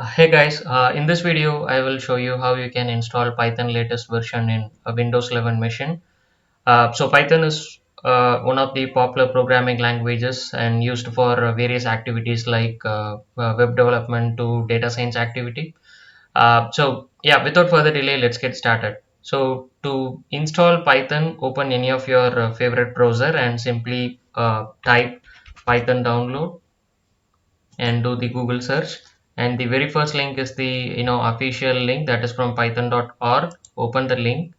Hey guys, in this video I will show you how you can install Python latest version in a Windows 11 machine. So Python is one of the popular programming languages and used for various activities like web development to data science activity. So yeah, without further delay, let's get started. So to install Python, open any of your favorite browser and simply type Python download and do the Google search. And the very first link is the official link, that is from python.org. Open the link,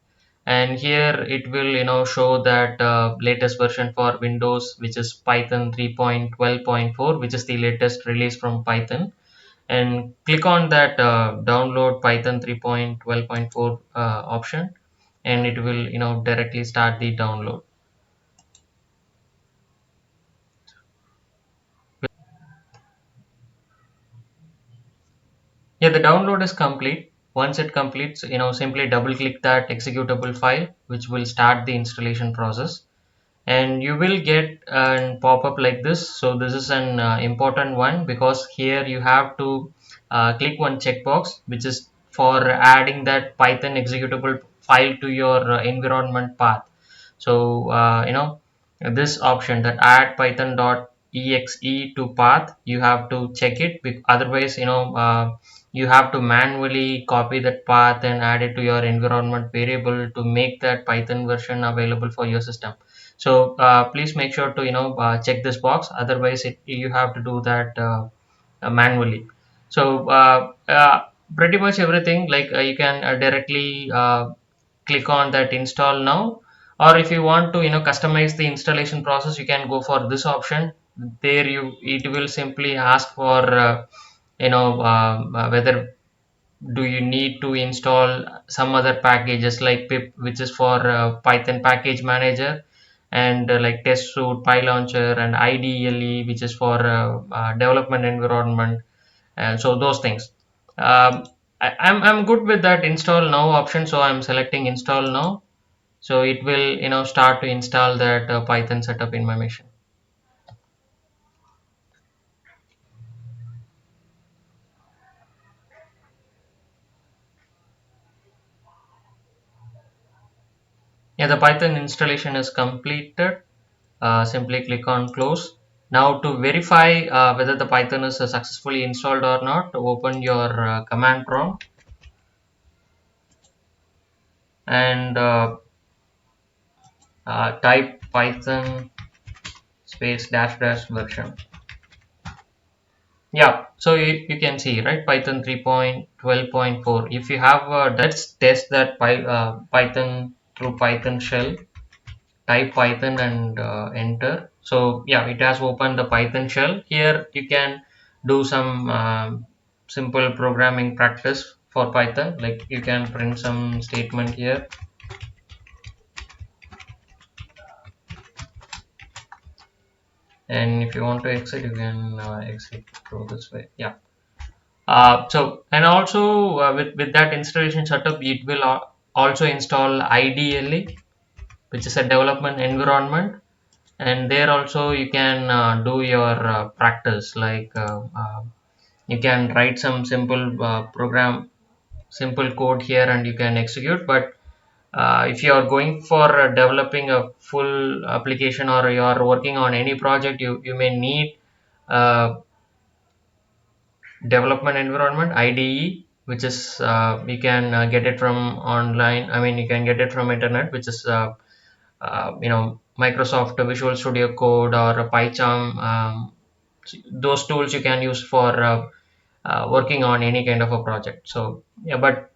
and here it will show that latest version for Windows, which is Python 3.12.4, which is the latest release from Python. And click on that download Python 3.12.4 option, and it will directly start the download. Yeah, the download is complete. Once it completes, simply double click that executable file, which will start the installation process. And you will get a pop-up like this. So this is an important one, because here you have to click one checkbox, which is for adding that Python executable file to your environment path. So this option, that add python.exe to path, you have to check it. Otherwise, you have to manually copy that path and add it to your environment variable to make that Python version available for your system. So please make sure to check this box. Otherwise, you have to do that manually. So pretty much everything, like you can directly click on that install now, or if you want to customize the installation process, you can go for this option. There it will simply ask for whether do you need to install some other packages like pip, which is for Python package manager, and like test suite, PyLauncher, and IDLE, which is for development environment. And so those things, I'm good with that install now option, so I'm selecting install now. So it will start to install that Python setup in my machine. Yeah, the Python installation is completed. Simply click on close. Now to verify whether the Python is successfully installed or not, open your command prompt and type Python space dash dash version. Yeah, so you can see, right, Python 3.12.4. If you have let's test that Python through Python shell. Type Python and enter. So yeah, it has opened the Python shell. Here you can do some simple programming practice for Python, like you can print some statement here, and if you want to exit, you can exit through this way. Yeah. So and also with that installation setup, it will also install IDLE, which is a development environment, and there also you can do your practice, like you can write some simple simple code here, and you can execute. But if you are going for developing a full application, or you are working on any project, you may need uh, development environment IDE, which is you can get it from online. I mean, you can get it from internet, which is Microsoft Visual Studio Code or PyCharm. Those tools you can use for working on any kind of a project. So yeah, but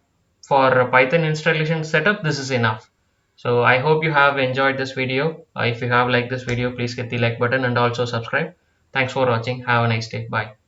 for Python installation setup, this is enough. So I hope you have enjoyed this video. If you have liked this video, please hit the like button and also subscribe. Thanks for watching. Have a nice day. Bye.